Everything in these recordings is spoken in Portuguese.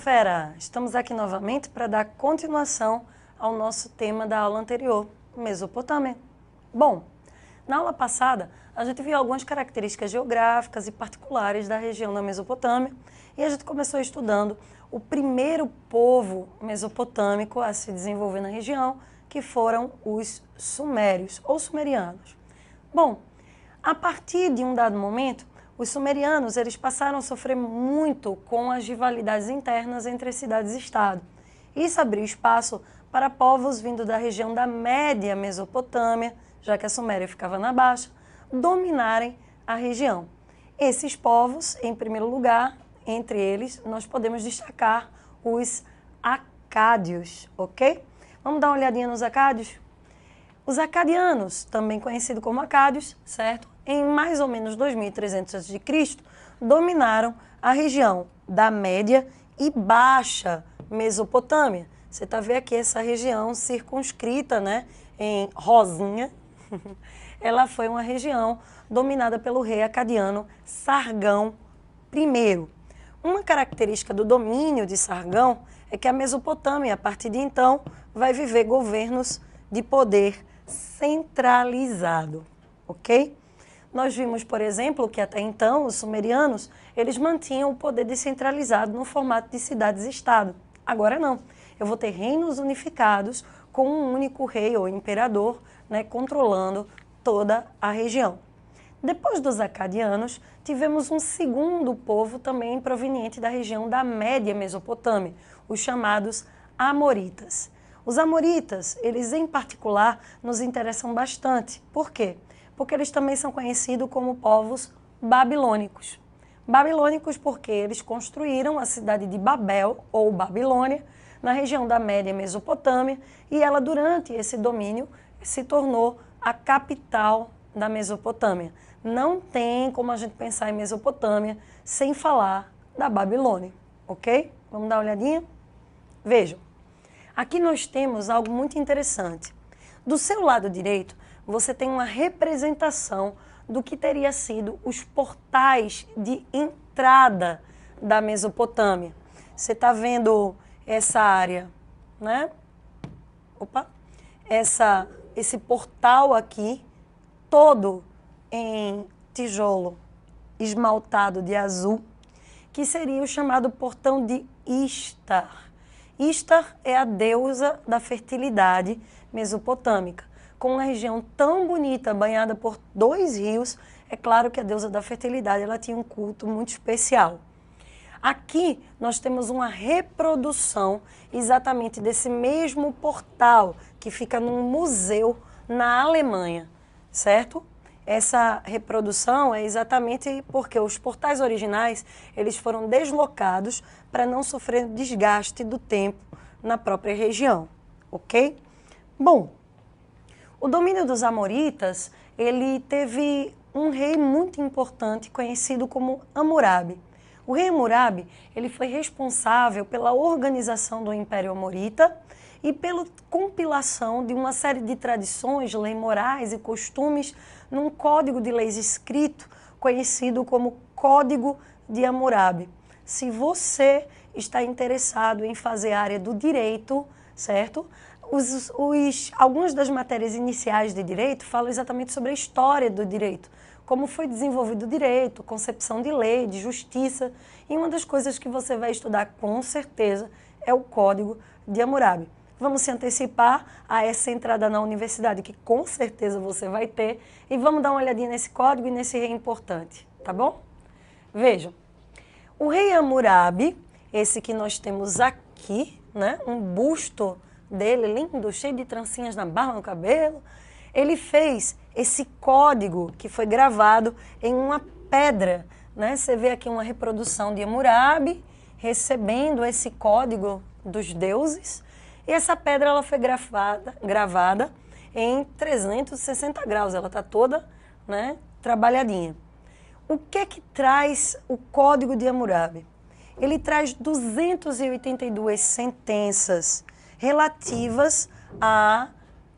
fera! Estamos aqui novamente para dar continuação ao nosso tema da aula anterior, Mesopotâmia. Bom, na aula passada a gente viu algumas características geográficas e particulares da região da Mesopotâmia e a gente começou estudando o primeiro povo mesopotâmico a se desenvolver na região, que foram os sumérios ou sumerianos. Bom, a partir de um dado momento, os sumerianos eles passaram a sofrer muito com as rivalidades internas entre cidades e estado. Isso abriu espaço para povos vindo da região da média Mesopotâmia, já que a Suméria ficava na baixa, dominarem a região. Esses povos, em primeiro lugar, entre eles, nós podemos destacar os acádios, ok? Vamos dar uma olhadinha nos acádios? Os acadianos, também conhecidos como acádios, certo? Em mais ou menos 2300 a.C., dominaram a região da média e baixa Mesopotâmia. Você está vendo aqui essa região circunscrita, né, em rosinha. Ela foi uma região dominada pelo rei acadiano Sargão I. Uma característica do domínio de Sargão é que a Mesopotâmia, a partir de então, vai viver governos de poder centralizado, ok? Nós vimos, por exemplo, que até então os sumerianos, eles mantinham o poder descentralizado no formato de cidades-estado. Agora não. Eu vou ter reinos unificados com um único rei ou imperador, né, controlando toda a região. Depois dos acadianos, tivemos um segundo povo também proveniente da região da média Mesopotâmia, os chamados amoritas. Os amoritas, eles em particular, nos interessam bastante. Por quê? Porque eles também são conhecidos como povos babilônicos. Babilônicos porque eles construíram a cidade de Babel, ou Babilônia, na região da média Mesopotâmia, e ela, durante esse domínio, se tornou a capital da Mesopotâmia. Não tem como a gente pensar em Mesopotâmia sem falar da Babilônia, ok? Vamos dar uma olhadinha? Vejam, aqui nós temos algo muito interessante. Do seu lado direito, você tem uma representação do que teria sido os portais de entrada da Mesopotâmia. Você está vendo essa área, né? Opa! Esse portal aqui, todo em tijolo esmaltado de azul, que seria o chamado portão de Istar. Istar é a deusa da fertilidade mesopotâmica. Com uma região tão bonita, banhada por 2 rios, é claro que a deusa da fertilidade ela tinha um culto muito especial. Aqui nós temos uma reprodução exatamente desse mesmo portal que fica num museu na Alemanha, certo? Essa reprodução é exatamente porque os portais originais eles foram deslocados para não sofrer desgaste do tempo na própria região, ok? Bom, o domínio dos amoritas, ele teve um rei muito importante conhecido como Hammurabi. O rei Hammurabi, ele foi responsável pela organização do Império Amorita e pela compilação de uma série de tradições, leis morais e costumes num código de leis escrito conhecido como Código de Hammurabi. Se você está interessado em fazer a área do direito, certo? Algumas das matérias iniciais de direito falam exatamente sobre a história do direito, como foi desenvolvido o direito, concepção de lei, de justiça, e uma das coisas que você vai estudar com certeza é o Código de Hammurabi. Vamos se antecipar a essa entrada na universidade, que com certeza você vai ter, e vamos dar uma olhadinha nesse código e nesse rei importante, tá bom? Vejam, o rei Hammurabi, esse que nós temos aqui, né, um busto dele lindo, cheio de trancinhas na barba, no cabelo, ele fez esse código que foi gravado em uma pedra, né? Você vê aqui uma reprodução de Hammurabi recebendo esse código dos deuses, e essa pedra ela foi gravada em 360 graus, ela está toda, né, trabalhadinha. O que é que traz o Código de Hammurabi? Ele traz 282 sentenças relativas a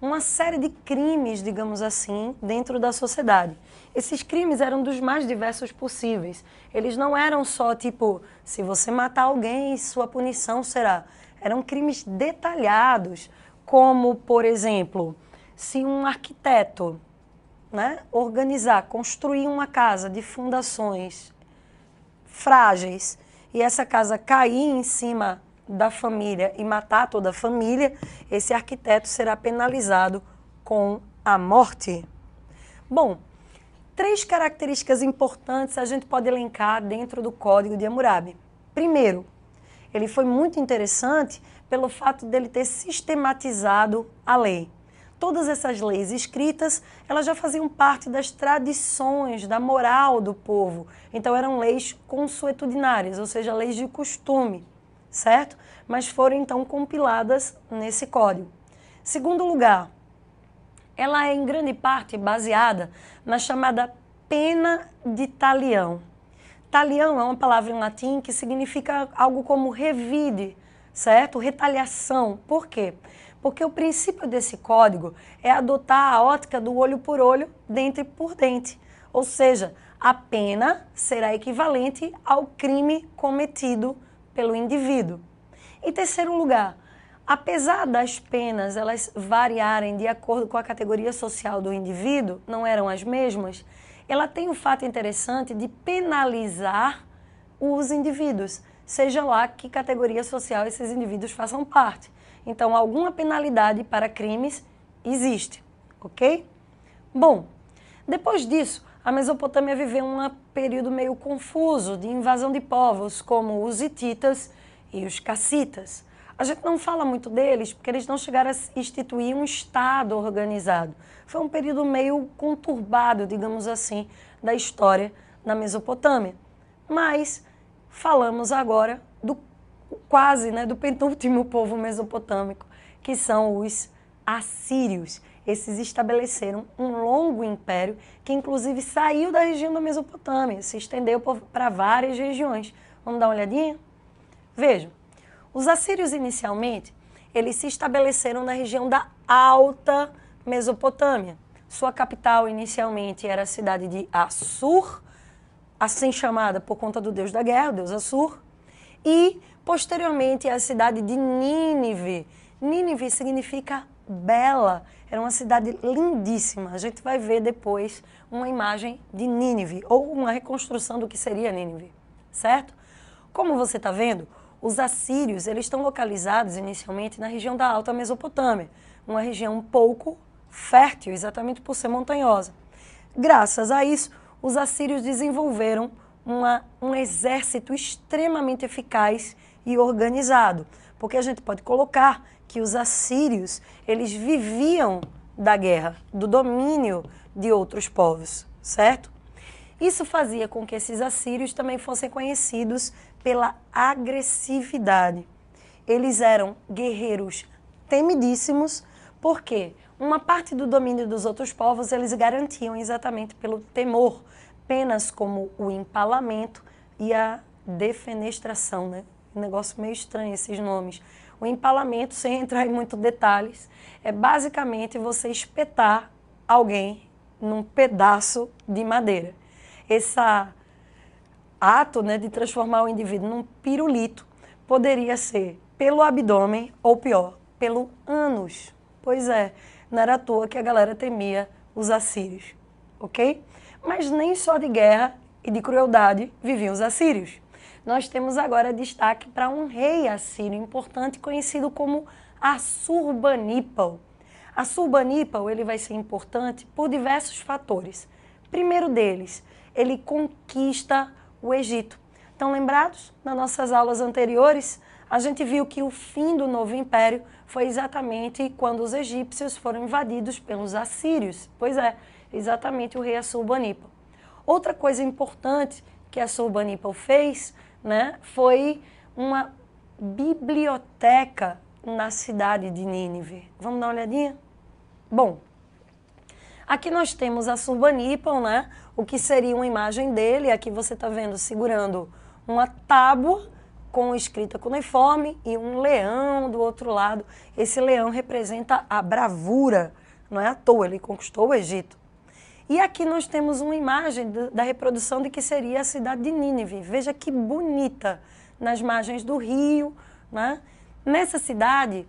uma série de crimes, digamos assim, dentro da sociedade. Esses crimes eram dos mais diversos possíveis. Eles não eram só tipo, se você matar alguém, sua punição será. Eram crimes detalhados, como, por exemplo, se um arquiteto, né, organizar, construir uma casa de fundações frágeis e essa casa cair em cima da família e matar toda a família, esse arquiteto será penalizado com a morte. Bom, 3 características importantes a gente pode elencar dentro do Código de Hammurabi. Primeiro, ele foi muito interessante pelo fato dele ter sistematizado a lei. Todas essas leis escritas, elas já faziam parte das tradições, da moral do povo. Então eram leis consuetudinárias, ou seja, leis de costume, certo? Mas foram então compiladas nesse código. Segundo lugar, ela é em grande parte baseada na chamada pena de talião. Talião é uma palavra em latim que significa algo como revide, certo? Retaliação. Por quê? Porque o princípio desse código é adotar a ótica do olho por olho, dente por dente. Ou seja, a pena será equivalente ao crime cometido pelo indivíduo. Em terceiro lugar, apesar das penas elas variarem de acordo com a categoria social do indivíduo, não eram as mesmas, ela tem um fato interessante de penalizar os indivíduos, seja lá que categoria social esses indivíduos façam parte. Então, alguma penalidade para crimes existe, ok? Bom, depois disso, a Mesopotâmia viveu um período meio confuso de invasão de povos, como os hititas e os cassitas. A gente não fala muito deles porque eles não chegaram a instituir um Estado organizado. Foi um período meio conturbado, digamos assim, da história da Mesopotâmia. Mas falamos agora do do penúltimo povo mesopotâmico, que são os assírios. Esses estabeleceram um longo império que inclusive saiu da região da Mesopotâmia, se estendeu para várias regiões. Vamos dar uma olhadinha? Vejam, os assírios inicialmente, eles se estabeleceram na região da Alta Mesopotâmia. Sua capital inicialmente era a cidade de Assur, assim chamada por conta do deus da guerra, o deus Assur, e posteriormente a cidade de Nínive. Nínive significa bela, era uma cidade lindíssima. A gente vai ver depois uma imagem de Nínive, ou uma reconstrução do que seria Nínive, certo? Como você está vendo, os assírios eles estão localizados inicialmente na região da Alta Mesopotâmia, uma região um pouco fértil, exatamente por ser montanhosa. Graças a isso, os assírios desenvolveram um exército extremamente eficaz e organizado, porque a gente pode colocar que os assírios, eles viviam da guerra, do domínio de outros povos, certo? Isso fazia com que esses assírios também fossem conhecidos pela agressividade. Eles eram guerreiros temidíssimos, porque uma parte do domínio dos outros povos eles garantiam exatamente pelo temor, penas como o empalamento e a defenestração, né? Um negócio meio estranho esses nomes. O empalamento, sem entrar em muitos detalhes, é basicamente você espetar alguém num pedaço de madeira. Esse ato, né, de transformar o indivíduo num pirulito poderia ser pelo abdômen ou pior, pelo ânus. Pois é, não era à toa que a galera temia os assírios, ok? Mas nem só de guerra e de crueldade viviam os assírios. Nós temos agora destaque para um rei assírio importante conhecido como Assurbanipal. Assurbanipal ele vai ser importante por diversos fatores. Primeiro deles, ele conquista o Egito. Estão lembrados? Nas nossas aulas anteriores, a gente viu que o fim do novo império foi exatamente quando os egípcios foram invadidos pelos assírios. Pois é, exatamente o rei Assurbanipal. Outra coisa importante que Assurbanipal fez, né, foi uma biblioteca na cidade de Nínive. Vamos dar uma olhadinha? Bom, aqui nós temos Assurbanipal, né, o que seria uma imagem dele. Aqui você está vendo segurando uma tábua com escrita cuneiforme e um leão do outro lado. Esse leão representa a bravura, não é à toa, ele conquistou o Egito. E aqui nós temos uma imagem da reprodução de que seria a cidade de Nínive. Veja que bonita, nas margens do rio, né? Nessa cidade,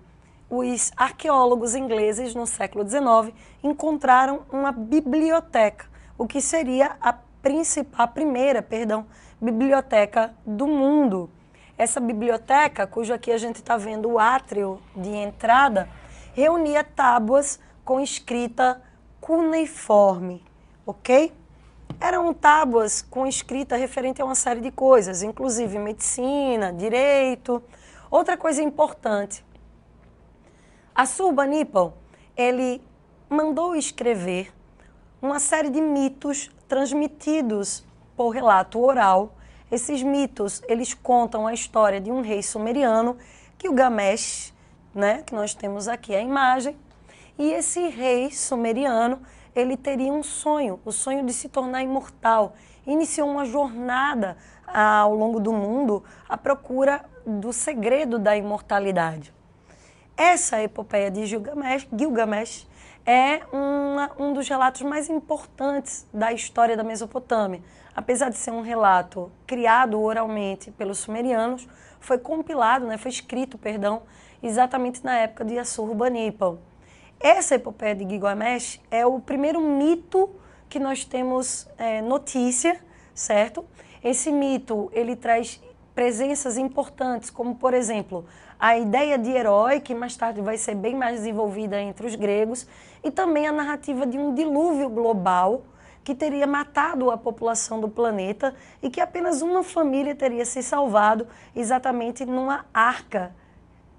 os arqueólogos ingleses, no século XIX, encontraram uma biblioteca, o que seria a primeira biblioteca do mundo. Essa biblioteca, cujo aqui a gente está vendo o átrio de entrada, reunia tábuas com escrita cuneiforme, ok? Eram tábuas com escrita referente a uma série de coisas, inclusive medicina, direito. Outra coisa importante, Assurbanipal, ele mandou escrever uma série de mitos transmitidos por relato oral. Esses mitos, eles contam a história de um rei sumeriano, Gilgamesh, né, que nós temos aqui a imagem. E esse rei sumeriano, ele teria um sonho, o sonho de se tornar imortal. Iniciou uma jornada ao longo do mundo à procura do segredo da imortalidade. Essa epopeia de Gilgamesh é um dos relatos mais importantes da história da Mesopotâmia. Apesar de ser um relato criado oralmente pelos sumerianos, foi compilado, né, foi escrito, exatamente na época de Assurbanipal. Essa epopeia de Gilgamesh é o primeiro mito que nós temos notícia, certo? Esse mito, ele traz presenças importantes, como, por exemplo, a ideia de herói, que mais tarde vai ser bem mais desenvolvida entre os gregos, e também a narrativa de um dilúvio global que teria matado a população do planeta e que apenas uma família teria se salvado exatamente numa arca.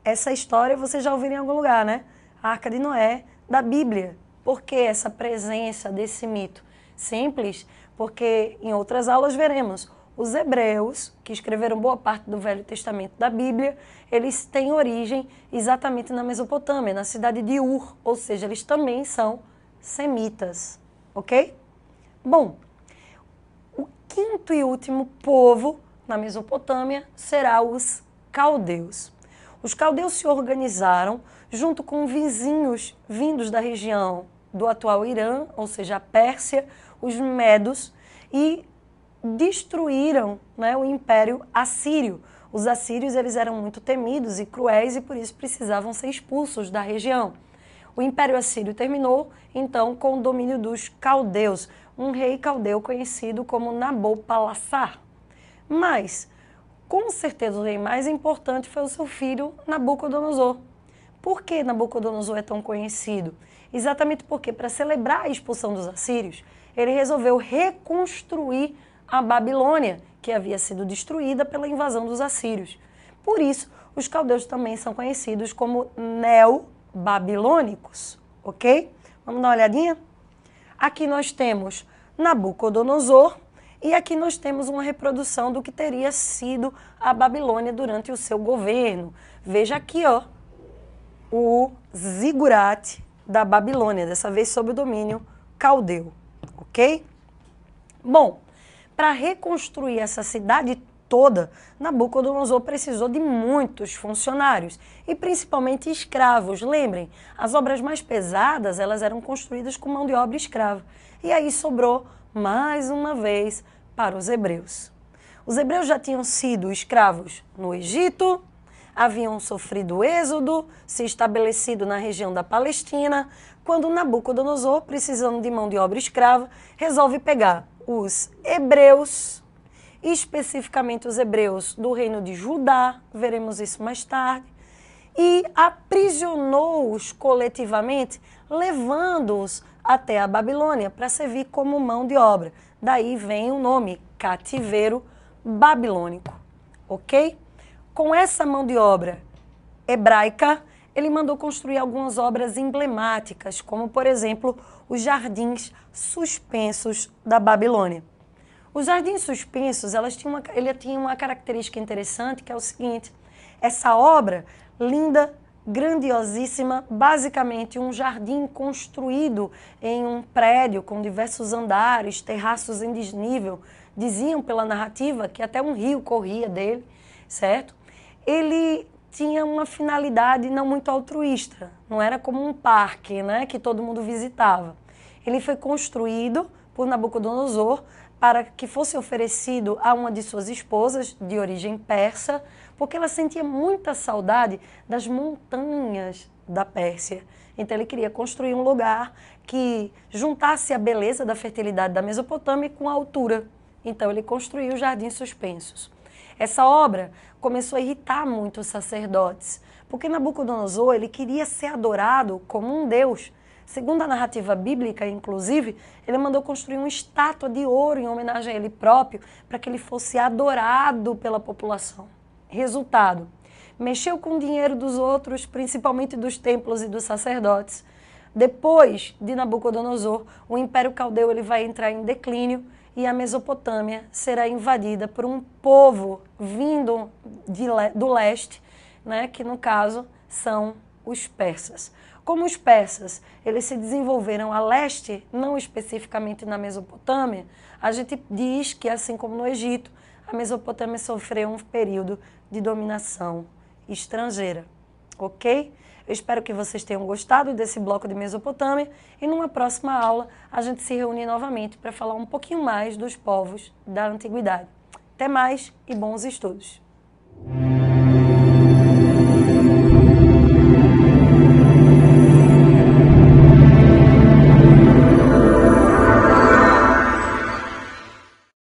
Essa história você já ouviu em algum lugar, né? A Arca de Noé, da Bíblia. Por que essa presença desse mito? Simples, porque em outras aulas veremos os hebreus, que escreveram boa parte do Velho Testamento da Bíblia, eles têm origem exatamente na Mesopotâmia, na cidade de Ur, ou seja, eles também são semitas, ok? Bom, o quinto e último povo na Mesopotâmia será os caldeus. Os caldeus se organizaram junto com vizinhos vindos da região do atual Irã, ou seja, a Pérsia, os medos, e destruíram, né, o Império Assírio. Os assírios, eles eram muito temidos e cruéis e por isso precisavam ser expulsos da região. O Império Assírio terminou, então, com o domínio dos caldeus, um rei caldeu conhecido como Nabopolassar. Mas, com certeza, o rei mais importante foi o seu filho Nabucodonosor. Por que Nabucodonosor é tão conhecido? Exatamente porque, para celebrar a expulsão dos assírios, ele resolveu reconstruir a Babilônia, que havia sido destruída pela invasão dos assírios. Por isso, os caldeus também são conhecidos como neobabilônicos, ok? Vamos dar uma olhadinha? Aqui nós temos Nabucodonosor e aqui nós temos uma reprodução do que teria sido a Babilônia durante o seu governo. Veja aqui, ó, o zigurate da Babilônia, dessa vez sob o domínio caldeu, ok? Bom, para reconstruir essa cidade toda, Nabucodonosor precisou de muitos funcionários e principalmente escravos. Lembrem, as obras mais pesadas, elas eram construídas com mão de obra escrava. E aí sobrou, mais uma vez, para os hebreus. Os hebreus já tinham sido escravos no Egito, haviam sofrido o êxodo, se estabelecido na região da Palestina, quando Nabucodonosor, precisando de mão de obra escrava, resolve pegar os hebreus, especificamente os hebreus do reino de Judá, veremos isso mais tarde, e aprisionou-os coletivamente, levando-os até a Babilônia para servir como mão de obra. Daí vem o nome cativeiro babilônico, ok? Com essa mão de obra hebraica, ele mandou construir algumas obras emblemáticas, como, por exemplo, os jardins suspensos da Babilônia. Os jardins suspensos, ele tinha uma característica interessante, que é o seguinte: essa obra, linda, grandiosíssima, basicamente um jardim construído em um prédio com diversos andares, terraços em desnível, diziam pela narrativa que até um rio corria dele, certo? Ele tinha uma finalidade não muito altruísta, não era como um parque, né, que todo mundo visitava. Ele foi construído por Nabucodonosor para que fosse oferecido a uma de suas esposas, de origem persa, porque ela sentia muita saudade das montanhas da Pérsia. Então ele queria construir um lugar que juntasse a beleza da fertilidade da Mesopotâmia com a altura. Então ele construiu os Jardins Suspensos. Essa obra começou a irritar muito os sacerdotes, porque Nabucodonosor ele queria ser adorado como um deus. Segundo a narrativa bíblica, inclusive, ele mandou construir uma estátua de ouro em homenagem a ele próprio, para que ele fosse adorado pela população. Resultado, mexeu com o dinheiro dos outros, principalmente dos templos e dos sacerdotes. Depois de Nabucodonosor, o Império Caldeu ele vai entrar em declínio e a Mesopotâmia será invadida por um povo vindo do leste, né, que no caso são os persas. Como os persas eles se desenvolveram a leste, não especificamente na Mesopotâmia, a gente diz que, assim como no Egito, a Mesopotâmia sofreu um período de dominação estrangeira, ok? Eu espero que vocês tenham gostado desse bloco de Mesopotâmia e numa próxima aula a gente se reúne novamente para falar um pouquinho mais dos povos da Antiguidade. Até mais e bons estudos!